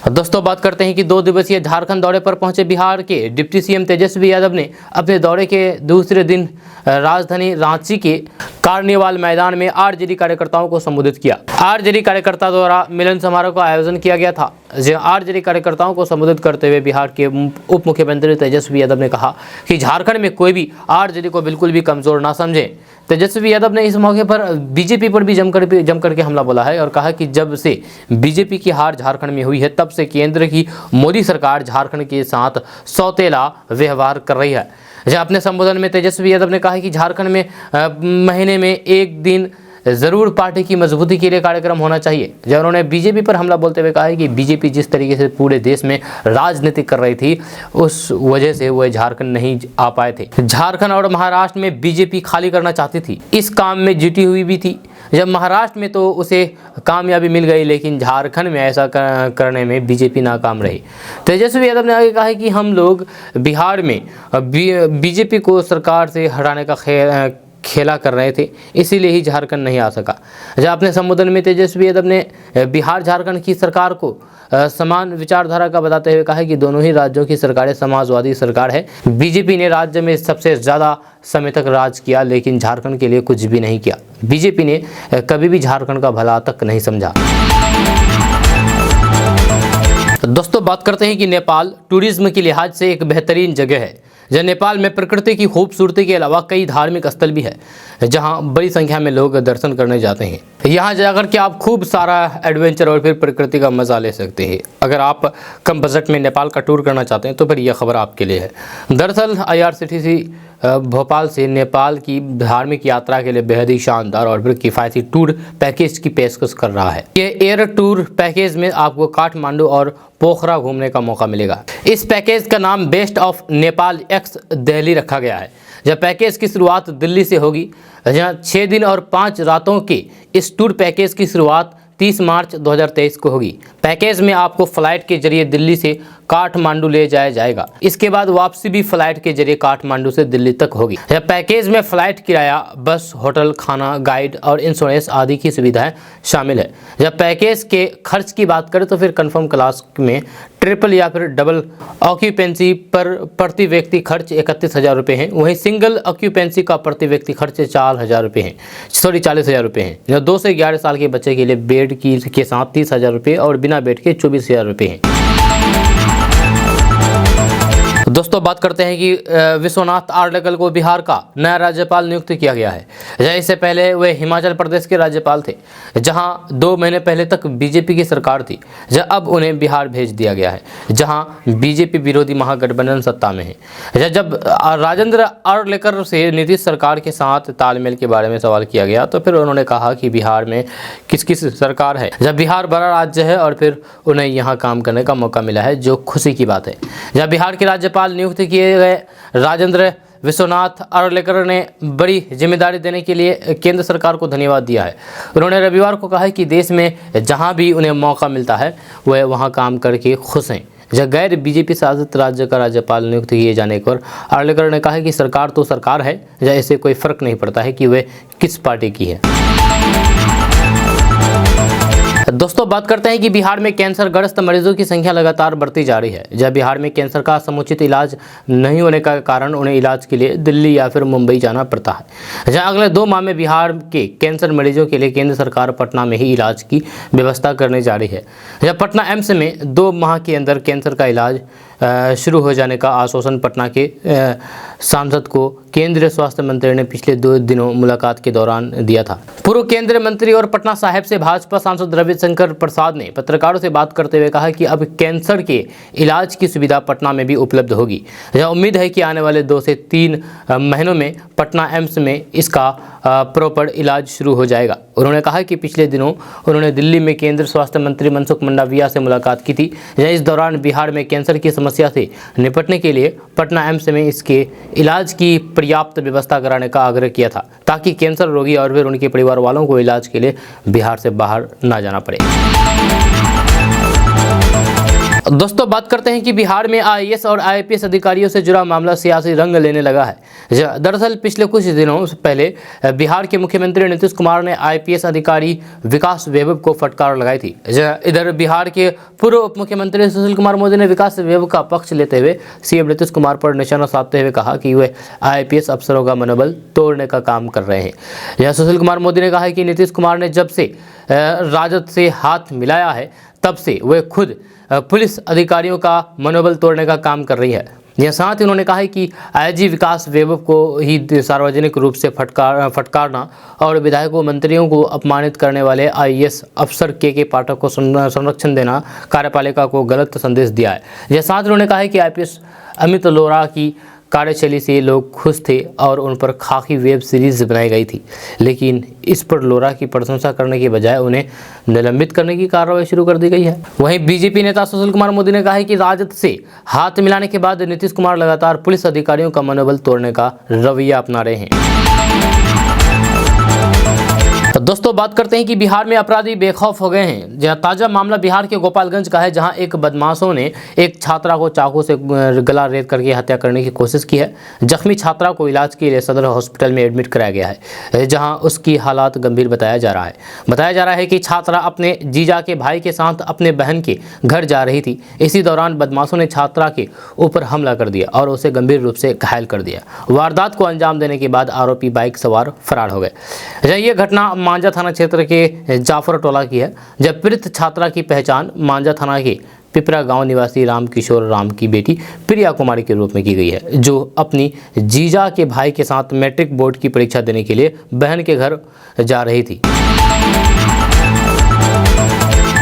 दोस्तों बात करते हैं कि 2 दिवसीय झारखंड दौरे पर पहुंचे बिहार के डिप्टी सीएम तेजस्वी यादव ने अपने दौरे के दूसरे दिन राजधानी रांची के कार्निवाल मैदान में आरजेडी कार्यकर्ताओं को संबोधित किया। आरजेडी कार्यकर्ता द्वारा मिलन समारोह का आयोजन किया गया था। आरजेडी कार्यकर्ताओं को संबोधित करते हुए बिहार के उप मुख्यमंत्री तेजस्वी यादव ने कहा कि झारखंड में कोई भी आरजेडी को बिल्कुल भी कमजोर ना समझे। तेजस्वी यादव ने इस मौके पर बीजेपी पर भी जमकर के हमला बोला है और कहा कि जब से बीजेपी की हार झारखंड में हुई है, तब से केंद्र की मोदी सरकार झारखंड के साथ सौतेला व्यवहार कर रही है। अपने संबोधन में तेजस्वी यादव ने कहा कि झारखंड में महीने में एक दिन जरूर पार्टी की मजबूती के लिए कार्यक्रम होना चाहिए। जब उन्होंने बीजेपी पर हमला बोलते हुए कहा है कि बीजेपी जिस तरीके से पूरे देश में राजनीति कर रही थी, उस वजह से वो झारखंड नहीं आ पाए थे। झारखंड और महाराष्ट्र में बीजेपी खाली करना चाहती थी, इस काम में जुटी हुई भी थी। जब महाराष्ट्र में तो उसे कामयाबी मिल गई, लेकिन झारखंड में ऐसा करने में बीजेपी नाकाम रही। तेजस्वी यादव ने आगे कहा है कि हम लोग बिहार में बीजेपी को सरकार से हटाने का खेला कर रहे थे, इसीलिए ही झारखंड नहीं आ सका। जब अपने संबोधन में तेजस्वी यादव ने बिहार झारखंड की सरकार को समान विचारधारा का बताते हुए कहा है कि दोनों ही राज्यों की सरकारें समाजवादी सरकार है। बीजेपी ने राज्य में सबसे ज़्यादा समय तक राज किया, लेकिन झारखंड के लिए कुछ भी नहीं किया। बीजेपी ने कभी भी झारखंड का भला तक नहीं समझा। दोस्तों बात करते हैं कि नेपाल टूरिज्म के लिहाज से एक बेहतरीन जगह है। जहाँ नेपाल में प्रकृति की खूबसूरती के अलावा कई धार्मिक स्थल भी है, जहाँ बड़ी संख्या में लोग दर्शन करने जाते हैं। यहाँ जाकर के आप खूब सारा एडवेंचर और फिर प्रकृति का मजा ले सकते हैं। अगर आप कम बजट में नेपाल का टूर करना चाहते हैं तो फिर यह खबर आपके लिए है। दरअसल IRCTC भोपाल से नेपाल की धार्मिक यात्रा के लिए बेहद ही शानदार और फिर किफ़ायती टूर पैकेज की पेशकश कर रहा है। ये एयर टूर पैकेज में आपको काठमांडू और पोखरा घूमने का मौका मिलेगा। इस पैकेज का नाम best of Nepal x Delhi रखा गया है। जब पैकेज की शुरुआत दिल्ली से होगी, जहाँ 6 दिन और 5 रातों के इस टूर पैकेज की शुरुआत 30 मार्च 2023 को होगी। पैकेज में आपको फ्लाइट के जरिए दिल्ली से काठमांडू ले जाया जाएगा। इसके बाद वापसी भी फ्लाइट के जरिए काठमांडू से दिल्ली तक होगी। यह पैकेज में फ्लाइट किराया, बस, होटल, खाना, गाइड और इंश्योरेंस आदि की सुविधाएं शामिल है। जब पैकेज के खर्च की बात करें तो फिर कंफर्म क्लास में ट्रिपल या फिर डबल ऑक्यूपेंसी पर प्रति व्यक्ति खर्च 31,000 रुपये हैं। वहीं सिंगल ऑक्यूपेंसी का प्रति व्यक्ति खर्च 40,000 रुपये हैं, 40,000 रुपये हैं। जो 2 से 11 साल के बच्चे के लिए बेड के साथ 30,000 रुपये और बिना बेड के 24,000 रुपये हैं। दोस्तों बात करते हैं कि विश्वनाथ आर्लेकर को बिहार का नया राज्यपाल नियुक्त किया गया है। इससे पहले वे हिमाचल प्रदेश के राज्यपाल थे, जहां 2 महीने पहले तक बीजेपी की सरकार थी। अब उन्हें बिहार भेज दिया गया है, जहां बीजेपी विरोधी महागठबंधन सत्ता में है। जब राजेंद्र आर्लेकर से नीतीश सरकार के साथ तालमेल के बारे में सवाल किया गया तो फिर उन्होंने कहा कि बिहार में किस किस सरकार है। जब बिहार बड़ा राज्य है और फिर उन्हें यहाँ काम करने का मौका मिला है, जो खुशी की बात है। जब बिहार के राज्यपाल नियुक्त किए गए राजेंद्र विश्वनाथ आर्लेकर ने बड़ी जिम्मेदारी देने के लिए केंद्र सरकार को धन्यवाद दिया है। उन्होंने रविवार को कहा कि देश में जहां भी उन्हें मौका मिलता है वह वहां काम करके खुश हैं। जब गैर बीजेपी शासित राज्य का राज्यपाल नियुक्त किए जाने पर आर्लेकर ने कहा कि सरकार तो सरकार है, इससे कोई फर्क नहीं पड़ता है कि वह किस पार्टी की है। दोस्तों बात करते हैं कि बिहार में कैंसर ग्रस्त मरीजों की संख्या लगातार बढ़ती जा रही है। जब बिहार में कैंसर का समुचित इलाज नहीं होने का कारण उन्हें इलाज के लिए दिल्ली या फिर मुंबई जाना पड़ता है। जहां अगले 2 माह में बिहार के कैंसर मरीजों के लिए केंद्र सरकार पटना में ही इलाज की व्यवस्था करने जा रही है। जब पटना एम्स में 2 माह के अंदर कैंसर का इलाज शुरू हो जाने का आश्वासन पटना के सांसद को केंद्रीय स्वास्थ्य मंत्री ने पिछले 2 दिनों मुलाकात के दौरान दिया था। पूर्व केंद्रीय मंत्री और पटना साहिब से भाजपा सांसद रविशंकर प्रसाद ने पत्रकारों से बात करते हुए कहा कि अब कैंसर के इलाज की सुविधा पटना में भी उपलब्ध होगी। यह उम्मीद है कि आने वाले 2 से 3 महीनों में पटना एम्स में इसका प्रॉपर इलाज शुरू हो जाएगा। उन्होंने कहा कि पिछले दिनों उन्होंने दिल्ली में केंद्रीय स्वास्थ्य मंत्री मनसुख मंडाविया से मुलाकात की थी। इस दौरान बिहार में कैंसर की समस्या से निपटने के लिए पटना एम्स में इसके इलाज की पर्याप्त व्यवस्था कराने का आग्रह किया था, ताकि कैंसर रोगी और फिर उनके परिवार वालों को इलाज के लिए बिहार से बाहर ना जाना पड़े। दोस्तों बात करते हैं कि बिहार में आईएएस और आईपीएस अधिकारियों से जुड़ा मामला सियासी रंग लेने लगा है। दरअसल पिछले कुछ दिनों पहले बिहार के मुख्यमंत्री नीतीश कुमार ने आईपीएस अधिकारी विकास वैभव को फटकार लगाई थी। इधर बिहार के पूर्व उप मुख्यमंत्री सुशील कुमार मोदी ने विकास वैभव का पक्ष लेते हुए सीएम नीतीश कुमार पर निशाना साधते हुए कहा कि वे आईपीएस अफसरों का मनोबल तोड़ने का काम कर रहे हैं। सुशील कुमार मोदी ने कहा कि नीतीश कुमार ने जब से राजद से हाथ मिलाया है तब से वे खुद पुलिस अधिकारियों का मनोबल तोड़ने का काम कर रही है। यह साथ ही उन्होंने कहा है कि आईजी विकास वैभव को ही सार्वजनिक रूप से फटकारना और विधायकों मंत्रियों को अपमानित करने वाले आईएएस अफसर के पाठक को संरक्षण देना कार्यपालिका को गलत संदेश दिया है। यह साथ उन्होंने कहा है कि आईपीएस अमित लोरा की कार्यशैली से लोग खुश थे और उन पर खाकी वेब सीरीज बनाई गई थी, लेकिन इस पर लोरा की प्रशंसा करने के बजाय उन्हें निलंबित करने की कार्रवाई शुरू कर दी गई है। वहीं बीजेपी नेता सुशील कुमार मोदी ने कहा है कि राजद से हाथ मिलाने के बाद नीतीश कुमार लगातार पुलिस अधिकारियों का मनोबल तोड़ने का रवैया अपना रहे हैं। दोस्तों बात करते हैं कि बिहार में अपराधी बेखौफ हो गए हैं। जहां ताजा मामला बिहार के गोपालगंज का है, जहां एक बदमाशों ने एक छात्रा को चाकू से गला रेत करके हत्या करने की कोशिश की है। जख्मी छात्रा को इलाज के लिए सदर हॉस्पिटल में एडमिट कराया गया है, जहां उसकी हालात गंभीर बताया जा रहा है कि छात्रा अपने जीजा के भाई के साथ अपने बहन के घर जा रही थी। इसी दौरान बदमाशों ने छात्रा के ऊपर हमला कर दिया और उसे गंभीर रूप से घायल कर दिया। वारदात को अंजाम देने के बाद आरोपी बाइक सवार फरार हो गए। यह घटना मांझा थाना क्षेत्र के जाफर टोला की है। जब पीड़ित छात्रा की पहचान मांझा थाना के पिपरा गांव निवासी रामकिशोर राम की बेटी प्रिया कुमारी के रूप में की गई है, जो अपनी जीजा के भाई के साथ मैट्रिक बोर्ड की परीक्षा देने के लिए बहन के घर जा रही थी।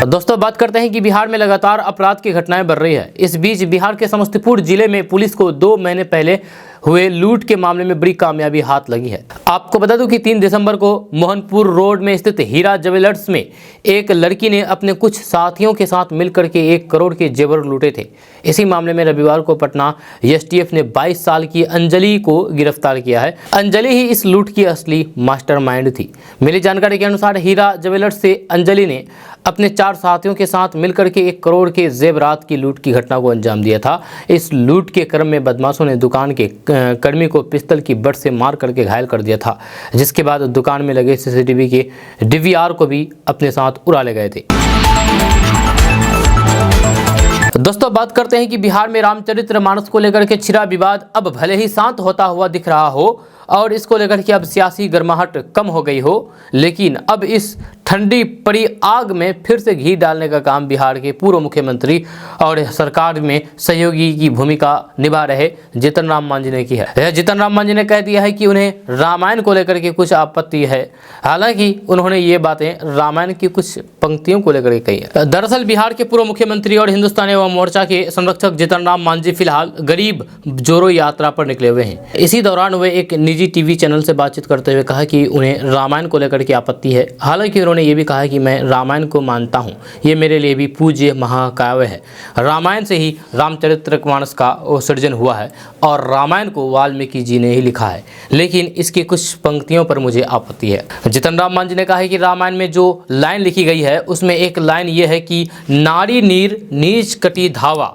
दोस्तों बात करते हैं कि बिहार में लगातार अपराध की घटनाएं बढ़ रही है। इस बीच बिहार के समस्तीपुर जिले में पुलिस को 2 महीने पहले हुए लूट के मामले में बड़ी कामयाबी हाथ लगी है। आपको बता दूं कि 3 दिसंबर को मोहनपुर रोड में स्थित हीरा ज्वेलर्स में एक लड़की ने अपने कुछ साथियों के साथ मिलकर के 1 करोड़ के जेवर लूटे थे। इसी मामले में रविवार को पटना एसटीएफ ने 22 साल की अंजलि को गिरफ्तार किया है। अंजलि ही इस लूट की असली मास्टरमाइंड थी। मिली जानकारी के अनुसार हीरा ज्वेलर्स से अंजलि ने अपने 4 साथियों के साथ मिलकर के 1 करोड़ के जेवरात की लूट की घटना को अंजाम दिया था। इस लूट के क्रम में बदमाशों ने दुकान के कर्मी को पिस्तल की बट से मार करके घायल कर दिया था, जिसके बाद दुकान में लगे सीसीटीवी के डीवीआर को भी अपने साथ उड़ा ले गए थे। दोस्तों बात करते हैं कि बिहार में रामचरितमानस को लेकर के छिड़ा विवाद अब भले ही शांत होता हुआ दिख रहा हो और इसको लेकर के अब सियासी गर्माहट कम हो गई हो, लेकिन अब इस ठंडी पड़ी आग में फिर से घी डालने का काम बिहार के पूर्व मुख्यमंत्री और सरकार में सहयोगी की भूमिका निभा रहे जीतन राम मांझी ने की है। जीतन राम मांझी ने कह दिया है कि उन्हें रामायण को लेकर के कुछ आपत्ति है। हालांकि उन्होंने ये बातें रामायण की कुछ पंक्तियों को लेकर कही है। दरअसल बिहार के पूर्व मुख्यमंत्री और हिंदुस्तानी अवाम मोर्चा के संरक्षक जीतन राम मांझी फिलहाल गरीब जोड़ो यात्रा पर निकले हुए हैं। इसी दौरान वे एक निजी टीवी चैनल से बातचीत करते हुए कहा कि उन्हें रामायण को लेकर के आपत्ति है। हालांकि उन्होंने ये भी कहा कि मैं रामायण को मानता हूँ, ये मेरे लिए भी पूज्य महाकाव्य है। रामायण से ही रामचरितमानस का सृजन हुआ है और रामायण को वाल्मीकि जी ने ही लिखा है, लेकिन इसकी कुछ पंक्तियों पर मुझे आपत्ति है। जीतन राम मांझी ने कहा है कि रामायण में जो लाइन लिखी गई है उसमें एक लाइन ये है कि नारी नीर नीच कटी धावा,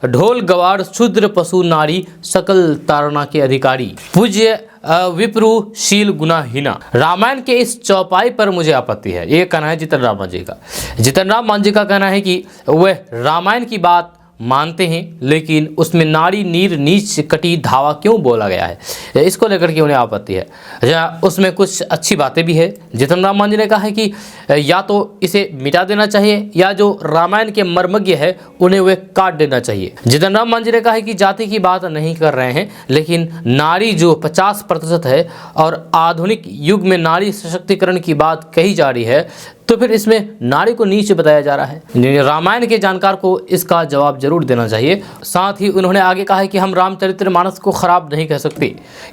ढोल गवार शूद्र पशु नारी सकल तारणा के अधिकारी, पूज्य विप्रु शील गुनाहीना। रामायण के इस चौपाई पर मुझे आपत्ति है, ये कहना है जीतन राम मांझी का। जीतन राम मांझी का कहना है कि वह रामायण की बात मानते हैं, लेकिन उसमें नारी नीर नीच कटी धावा क्यों बोला गया है, इसको लेकर के उन्हें आपत्ति है। उसमें कुछ अच्छी बातें भी है। जीतन राम मांझी ने कहा है कि या तो इसे मिटा देना चाहिए या जो रामायण के मर्मज्ञ है उन्हें वे काट देना चाहिए। जीतन राम मांझी ने कहा है कि जाति की बात नहीं कर रहे हैं, लेकिन नारी जो 50% है और आधुनिक युग में नारी सशक्तिकरण की बात कही जा रही है, तो फिर इसमें नारी को नीच बताया जा रहा है। रामायण के जानकार को इसका जवाब जरूर देना चाहिए। साथ ही उन्होंने आगे कहा है कि हम रामचरितमानस को खराब नहीं कह सकते,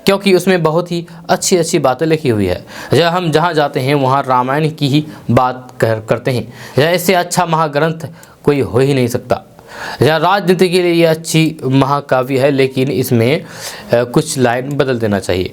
क्योंकि उसमें बहुत ही अच्छी अच्छी बातें लिखी हुई है। हम जहाँ जाते हैं वहाँ रामायण की ही बात करते हैं। इससे अच्छा महाग्रंथ कोई हो ही नहीं सकता। राजनीति के लिए ये अच्छी महाकाव्य है, लेकिन इसमें कुछ लाइन बदल देना चाहिए।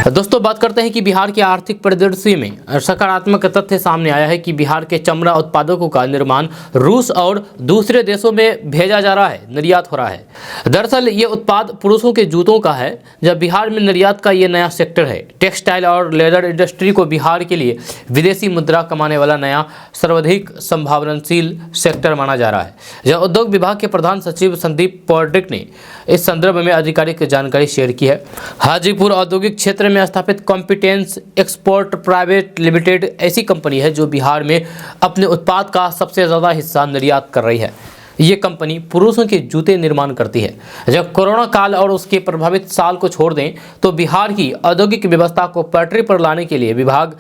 दोस्तों बात करते हैं कि बिहार के आर्थिक परिदृश्य में सकारात्मक तथ्य सामने आया है कि बिहार के चमड़ा उत्पादकों का निर्माण रूस और दूसरे देशों में भेजा जा रहा है, निर्यात हो रहा है। दरअसल ये उत्पाद पुरुषों के जूतों का है, जब बिहार में निर्यात का ये नया सेक्टर है। टेक्सटाइल और लेदर इंडस्ट्री को बिहार के लिए विदेशी मुद्रा कमाने वाला नया सर्वाधिक संभावनाशील सेक्टर माना जा रहा है। जब उद्योग विभाग के प्रधान सचिव संदीप पौड्रिक ने इस संदर्भ में आधिकारिक जानकारी शेयर की है। हाजीपुर औद्योगिक क्षेत्र में स्थापित कॉम्पिटेंस एक्सपोर्ट प्राइवेट लिमिटेड ऐसी कंपनी है जो बिहार में अपने उत्पाद का सबसे ज़्यादा हिस्सा निर्यात कर रही है। ये कंपनी पुरुषों के जूते निर्माण करती है। जब कोरोना काल और उसके प्रभावित साल को छोड़ दें तो बिहार की औद्योगिक व्यवस्था को पटरी पर लाने के लिए विभाग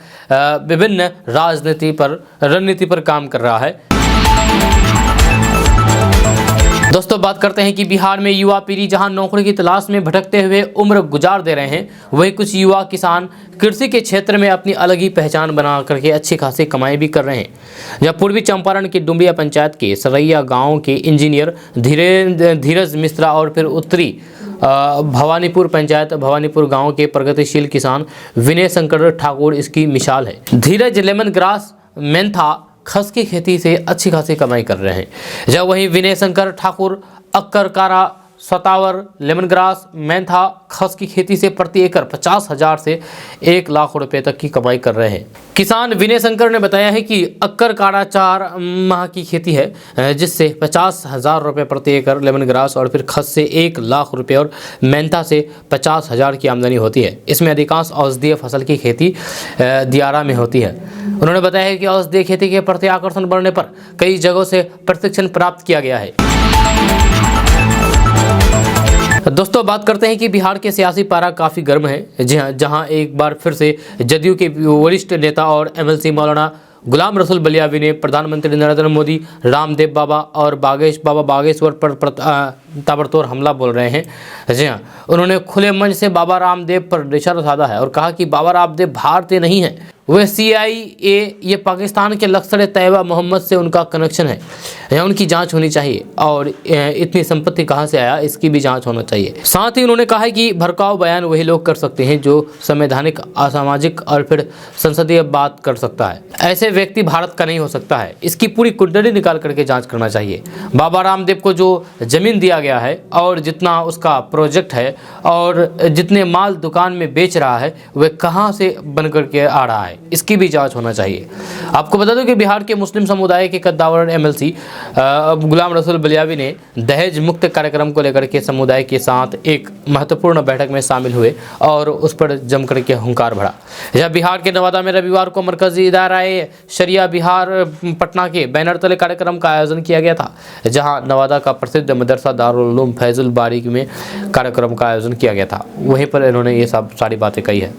विभिन्न रणनीति पर काम कर रहा है। दोस्तों बात करते हैं कि बिहार में युवा पीढ़ी जहां नौकरी की तलाश में भटकते हुए उम्र गुजार दे रहे हैं, वहीं कुछ युवा किसान कृषि के क्षेत्र में अपनी अलग ही पहचान बना करके अच्छी खासी कमाई भी कर रहे हैं। जब पूर्वी चंपारण के डुमरिया पंचायत के सरैया गांव के इंजीनियर धीरज मिश्रा और फिर उत्तरी भवानीपुर पंचायत भवानीपुर गांव के प्रगतिशील किसान विनय शंकर ठाकुर इसकी मिसाल है। धीरज लेमन ग्रास मेंथा खस की खेती से अच्छी खासी कमाई कर रहे हैं। जब वहीं विनय शंकर ठाकुर अक्करकारा सतावर लेमन ग्रास मेंथा खस की खेती से प्रति एकड़ 50,000 से 1 लाख रुपए तक की कमाई कर रहे हैं। किसान विनय शंकर ने बताया है कि अक्करकारा 4 माह की खेती है, जिससे 50,000 रुपये प्रति एकड़ लेमन ग्रास और फिर खस से 1 लाख रुपये और मेंथा से 50,000 की आमदनी होती है। इसमें अधिकांश औषधीय फसल की खेती दियारा में होती है। उन्होंने बताया है कि औषधीय खेती के प्रति आकर्षण बढ़ने पर कई जगहों से प्रशिक्षण प्राप्त किया गया है। दोस्तों बात करते हैं कि बिहार के सियासी पारा काफ़ी गर्म है। जी हाँ, जहां एक बार फिर से जदयू के वरिष्ठ नेता और एमएलसी मौलाना गुलाम रसूल बलियावी ने प्रधानमंत्री नरेंद्र मोदी, रामदेव बाबा और बाबा बागेश्वर पर ताबड़तोड़ हमला बोल रहे हैं। जी हाँ, उन्होंने खुले मंच से बाबा रामदेव पर निशाना साधा है और कहा कि बाबा रामदेव भारतीय नहीं है, वह CIA ये पाकिस्तान के लश्कर तैयबा मोहम्मद से उनका कनेक्शन है, या उनकी जांच होनी चाहिए और इतनी संपत्ति कहां से आया इसकी भी जांच होना चाहिए। साथ ही उन्होंने कहा है कि भड़काऊ बयान वही लोग कर सकते हैं जो संवैधानिक, असामाजिक और फिर संसदीय बात कर सकता है। ऐसे व्यक्ति भारत का नहीं हो सकता है। इसकी पूरी कुंडली निकाल करके जाँच करना चाहिए। बाबा रामदेव को जो जमीन दिया गया है और जितना उसका प्रोजेक्ट है और जितने माल दुकान में बेच रहा है वह कहाँ से बन करके आ रहा है, इसकी भी जांच होना चाहिए। आपको बता दूं कि बिहार के मुस्लिम समुदाय के कद्दावर MLC गुलाम रसूल बलियावी ने दहेज मुक्त कार्यक्रम को लेकर के समुदाय के साथ एक महत्वपूर्ण बैठक में शामिल हुए और उस पर जमकर के हुंकार भरा। जब बिहार के नवादा में रविवार को मरकजी इदारा-ए शरिया बिहार पटना के बैनर तले कार्यक्रम का आयोजन किया गया था, जहां नवादा का प्रसिद्ध मदरसा दारुल उलूम फैजुल बारी में कार्यक्रम का आयोजन किया गया था। वहीं पर इन्होंने ये सब सारी बातें कही है।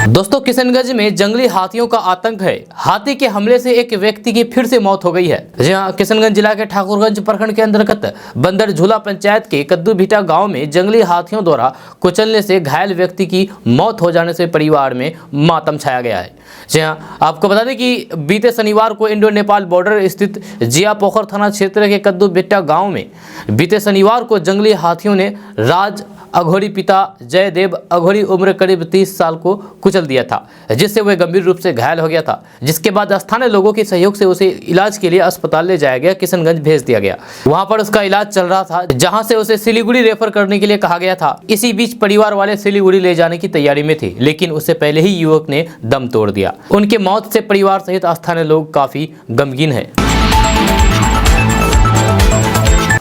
दोस्तों, किशनगंज में जंगली हाथियों का आतंक है। हाथी के हमले से एक व्यक्ति की फिर से मौत हो गई है। जहां किशनगंज जिला के ठाकुरगंज प्रखंड के अंतर्गत बंदर झूला पंचायत के कद्दू भीटा गांव में जंगली हाथियों द्वारा कुचलने से घायल व्यक्ति की मौत हो जाने से परिवार में मातम छाया गया है। जहां आपको बता दें कि बीते शनिवार को इंडो नेपाल बॉर्डर स्थित जिया पोखर थाना क्षेत्र के कद्दू भीटा गाँव में बीते शनिवार को जंगली हाथियों ने राज अघोरी पिता जयदेव अघोरी उम्र करीब 30 साल को कुचल दिया था, जिससे वह गंभीर रूप से घायल हो गया था। जिसके बाद स्थानीय लोगों के सहयोग से उसे इलाज के लिए अस्पताल ले जाया गया, किशनगंज भेज दिया गया। वहां पर उसका इलाज चल रहा था, जहां से उसे सिलीगुड़ी रेफर करने के लिए कहा गया था। इसी बीच परिवार वाले सिलीगुड़ी ले जाने की तैयारी में थे, लेकिन उससे पहले ही युवक ने दम तोड़ दिया। उनके मौत से परिवार सहित स्थानीय लोग काफी गमगीन है।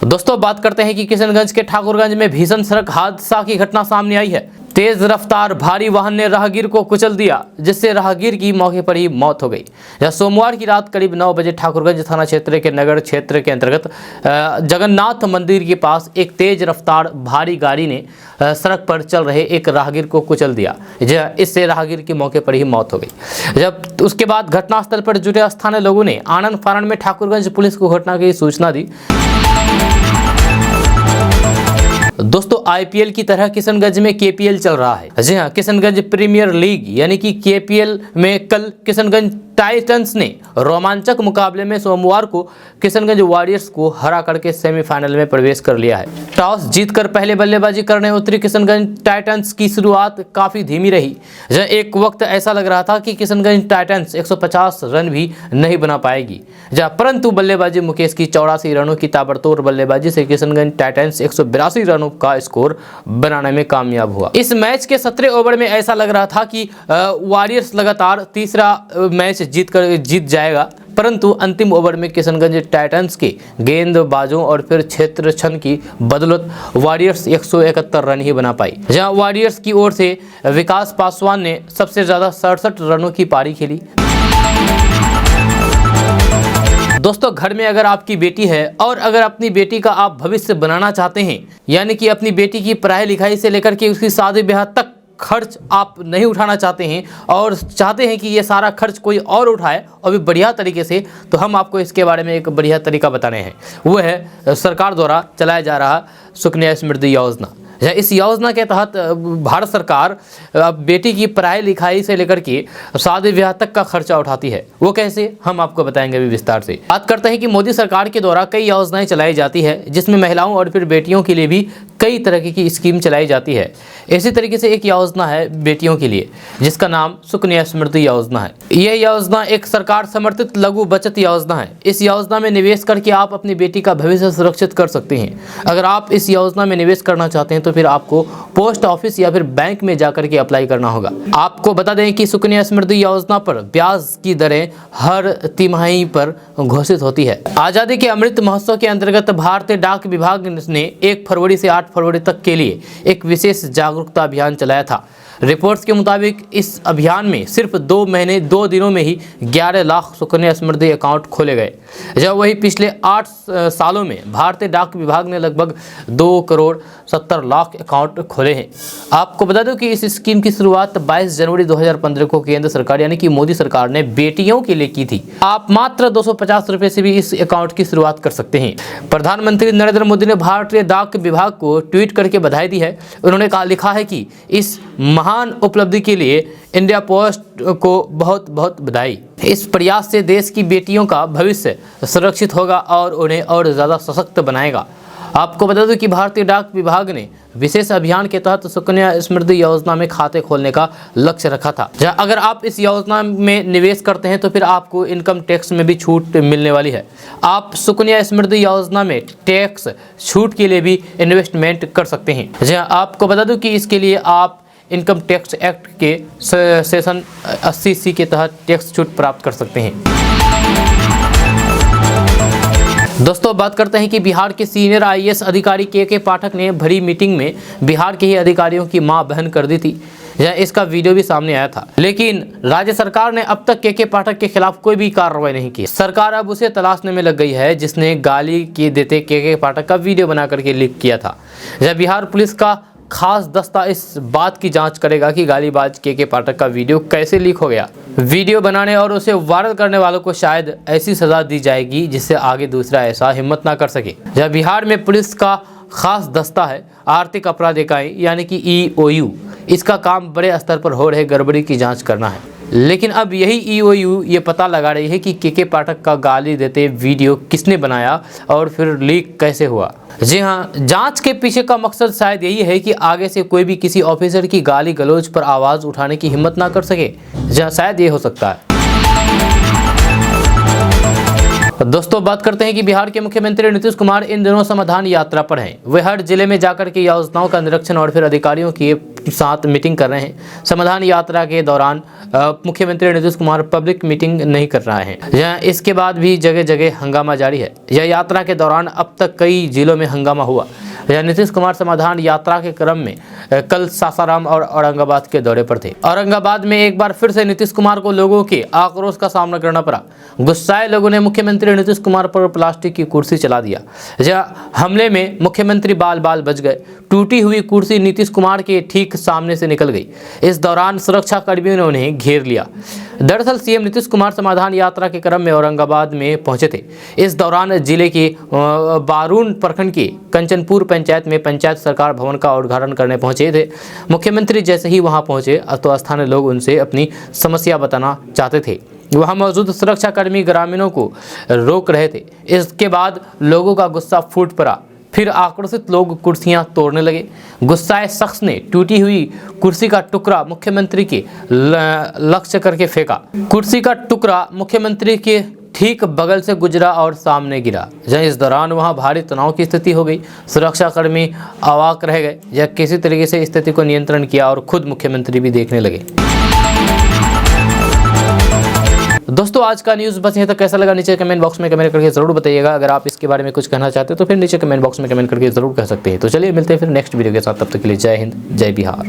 दोस्तों, बात करते हैं कि किशनगंज के ठाकुरगंज में भीषण सड़क हादसा की घटना सामने आई है। तेज रफ्तार भारी वाहन ने राहगीर को कुचल दिया, जिससे राहगीर की मौके पर ही मौत हो गई। यह सोमवार की रात करीब 9 बजे ठाकुरगंज थाना क्षेत्र के नगर क्षेत्र के अंतर्गत जगन्नाथ मंदिर के पास एक तेज रफ्तार भारी गाड़ी ने सड़क पर चल रहे एक राहगीर को कुचल दिया। इससे राहगीर की मौके पर ही मौत हो गई। जब उसके बाद घटनास्थल पर जुटे स्थानीय लोगों ने आनंद फानन में ठाकुरगंज पुलिस को घटना की सूचना दी। दोस्तों, आईपीएल की तरह किशनगंज में केपीएल चल रहा है। जी हां, किशनगंज प्रीमियर लीग यानी कि केपीएल में कल किशनगंज टाइटंस ने रोमांचक मुकाबले में सोमवार को किशनगंज वॉरियर्स को हरा करके सेमीफाइनल में प्रवेश कर लिया है। टॉस जीतकर पहले बल्लेबाजी करने उतरी किशनगंज टाइटंस की शुरुआत काफी धीमी रही। एक वक्त ऐसा लग रहा था कि किशनगंज टाइटंस 150 रन भी नहीं बना पाएगी, परंतु बल्लेबाजी मुकेश की 84 रनों की ताबड़तोड़ बल्लेबाजी से किशनगंज टाइटंस 182 रनों का स्कोर बनाने में कामयाब हुआ। इस मैच के 17 ओवर में ऐसा लग रहा था कि वॉरियर्स लगातार तीसरा मैच जीत जाएगा, परंतु अंतिम ओवर में किशनगंज टाइटंस के गेंदबाजों और फिर क्षेत्र क्षण की बदौलत वॉरियर्स 171 रन ही बना पाई। जहां वॉरियर्स की ओर से विकास पासवान ने सबसे ज्यादा 67 रनों की पारी खेली। दोस्तों, घर में अगर आपकी बेटी है और अगर अपनी बेटी का आप भविष्य बनाना चाहते हैं, यानी कि अपनी बेटी की पढ़ाई लिखाई से लेकर के उसकी शादी ब्याह तक खर्च आप नहीं उठाना चाहते हैं और चाहते हैं कि ये सारा खर्च कोई और उठाए और भी बढ़िया तरीके से, तो हम आपको इसके बारे में एक बढ़िया तरीका बताने हैं। वो है सरकार द्वारा चलाया जा रहा सुकन्या समृद्धि योजना। इस योजना के तहत भारत सरकार बेटी की पढ़ाई लिखाई से लेकर के शादी ब्याह तक का खर्चा उठाती है। वो कैसे, हम आपको बताएंगे अभी विस्तार से। बात करते हैं कि मोदी सरकार के द्वारा कई योजनाएं चलाई जाती है, जिसमें महिलाओं और फिर बेटियों के लिए भी कई तरह की स्कीम चलाई जाती है। इसी तरीके से एक योजना है बेटियों के लिए, जिसका नाम सुकन्या समृद्धि योजना है। यह योजना एक सरकार समर्थित लघु बचत योजना है। इस योजना में निवेश करके आप अपनी बेटी का भविष्य सुरक्षित कर सकते हैं। अगर आप इस योजना में निवेश करना चाहते हैं तो फिर आपको पोस्ट ऑफिस या फिर बैंक में जाकर के अप्लाई करना होगा। आपको बता दें कि सुकन्या समृद्धि योजना पर ब्याज की दरें हर तिमाही पर घोषित होती है। आजादी के अमृत महोत्सव के अंतर्गत भारतीय डाक विभाग ने 1 फरवरी से 8 फरवरी तक के लिए एक विशेष जागरूकता अभियान चलाया था। रिपोर्ट्स के मुताबिक इस अभियान में सिर्फ 2 दिनों में ही 11 लाख सुकन्या समृद्धि अकाउंट खोले गए, जब वही पिछले 8 सालों में भारतीय डाक विभाग ने लगभग 2 करोड़ 70 लाख अकाउंट खोले हैं। आपको बता दूं कि इस स्कीम की शुरुआत 22 जनवरी 2015 को केंद्र सरकार यानी कि मोदी सरकार ने बेटियों के लिए की थी। आप मात्र 250 रुपए से भी इस अकाउंट की शुरुआत कर सकते हैं। प्रधानमंत्री नरेंद्र मोदी ने भारतीय डाक विभाग को ट्वीट करके बधाई दी है। उन्होंने लिखा है कि इस महान उपलब्धि के लिए इंडिया पोस्ट को बहुत बहुत बधाई। इस प्रयास से देश की बेटियों का भविष्य सुरक्षित होगा और उन्हें और ज़्यादा सशक्त बनाएगा। आपको बता दूं कि भारतीय डाक विभाग ने विशेष अभियान के तहत सुकन्या समृद्धि योजना में खाते खोलने का लक्ष्य रखा था। अगर आप इस योजना में निवेश करते हैं तो फिर आपको इनकम टैक्स में भी छूट मिलने वाली है। आप सुकन्या समृद्धि योजना में टैक्स छूट के लिए भी इन्वेस्टमेंट कर सकते हैं। आपको बता दूं कि इसके लिए आप इनकम टैक्स एक्ट के सेक्शन 80C के तहत टैक्स छूट प्राप्त कर सकते हैं। दोस्तों बात करते हैं कि बिहार के सीनियर आईएएस अधिकारी के पाठक ने भरी मीटिंग में बिहार के ही अधिकारियों की मां बहन कर दी थी। इसका वीडियो भी सामने आया था, लेकिन राज्य सरकार ने अब तक के पाठक के खिलाफ कोई भी कार्रवाई नहीं की। सरकार अब उसे तलाशने में लग गई है जिसने गाली के देते के पाठक का वीडियो बना करके लीक किया था। बिहार पुलिस का खास दस्ता इस बात की जांच करेगा कि गालीबाज के पाठक का वीडियो कैसे लीक हो गया। वीडियो बनाने और उसे वायरल करने वालों को शायद ऐसी सजा दी जाएगी जिससे आगे दूसरा ऐसा हिम्मत ना कर सके। जब बिहार में पुलिस का खास दस्ता है आर्थिक अपराध इकाई यानी कि EOU, इसका काम बड़े स्तर पर हो रहे गड़बड़ी की जांच करना है। लेकिन अब यही EOU ये पता लगा रही है कि के पाठक का गाली देते वीडियो किसने बनाया और फिर लीक कैसे हुआ। जी हाँ, जांच के पीछे का मकसद शायद यही है कि आगे से कोई भी किसी ऑफिसर की गाली गलौज पर आवाज़ उठाने की हिम्मत ना कर सके। जहाँ शायद ये हो सकता है। दोस्तों बात करते हैं कि बिहार के मुख्यमंत्री नीतीश कुमार इन दिनों समाधान यात्रा पर हैं। वे हर जिले में जाकर के योजनाओं का निरीक्षण और फिर अधिकारियों के साथ मीटिंग कर रहे हैं। समाधान यात्रा के दौरान मुख्यमंत्री नीतीश कुमार पब्लिक मीटिंग नहीं कर रहे हैं। इसके बाद भी जगह जगह हंगामा जारी है। यह यात्रा के दौरान अब तक कई जिलों में हंगामा हुआ। नीतीश कुमार समाधान यात्रा के क्रम में कल सासाराम और औरंगाबाद के दौरे पर थे। औरंगाबाद में एक बार फिर से नीतीश कुमार को लोगों के आक्रोश का सामना करना पड़ा। गुस्साए लोगों ने मुख्यमंत्री नीतीश कुमार पर प्लास्टिक की कुर्सी चला दिया। हमले में मुख्यमंत्री बाल बाल बच गए। टूटी हुई कुर्सी नीतीश कुमार के ठीक सामने से निकल गई। इस दौरान सुरक्षा कर्मियों ने उन्हें घेर लिया। दरअसल सीएम नीतीश कुमार समाधान यात्रा के क्रम में औरंगाबाद में पहुंचे थे। इस दौरान जिले के बारून प्रखंड के कंचनपुर पंचायत में पंचायत सरकार भवन का उद्घाटन करने पहुंचे थे। मुख्यमंत्री जैसे ही वहां पहुंचे तो स्थानीय लोग उनसे अपनी समस्या बताना चाहते थे। वहां मौजूद सुरक्षा कर्मी ग्रामीणों को रोक रहे थे। इसके बाद लोगों का गुस्सा फूट पड़ा। फिर आक्रोशित लोग कुर्सियां तोड़ने लगे। गुस्साए शख्स ने टूटी हुई कुर्सी का टुकड़ा मुख्यमंत्री के लक्ष्य करके फेंका। कुर्सी का टुकड़ा मुख्यमंत्री के ठीक बगल से गुजरा और सामने गिरा। इस दौरान वहां भारी तनाव की स्थिति हो गई। सुरक्षा कर्मी अवाक रह गए। या किसी तरीके से स्थिति को नियंत्रण किया और खुद मुख्यमंत्री भी देखने लगे। दोस्तों आज का न्यूज़ बस यहीं तक। कैसा लगा नीचे कमेंट बॉक्स में कमेंट करके जरूर बताइएगा। अगर आप इसके बारे में कुछ कहना चाहते हो तो फिर नीचे कमेंट बॉक्स में कमेंट करके जरूर कह सकते हैं। तो चलिए मिलते हैं फिर नेक्स्ट वीडियो के साथ। तब तक के लिए जय हिंद, जय बिहार।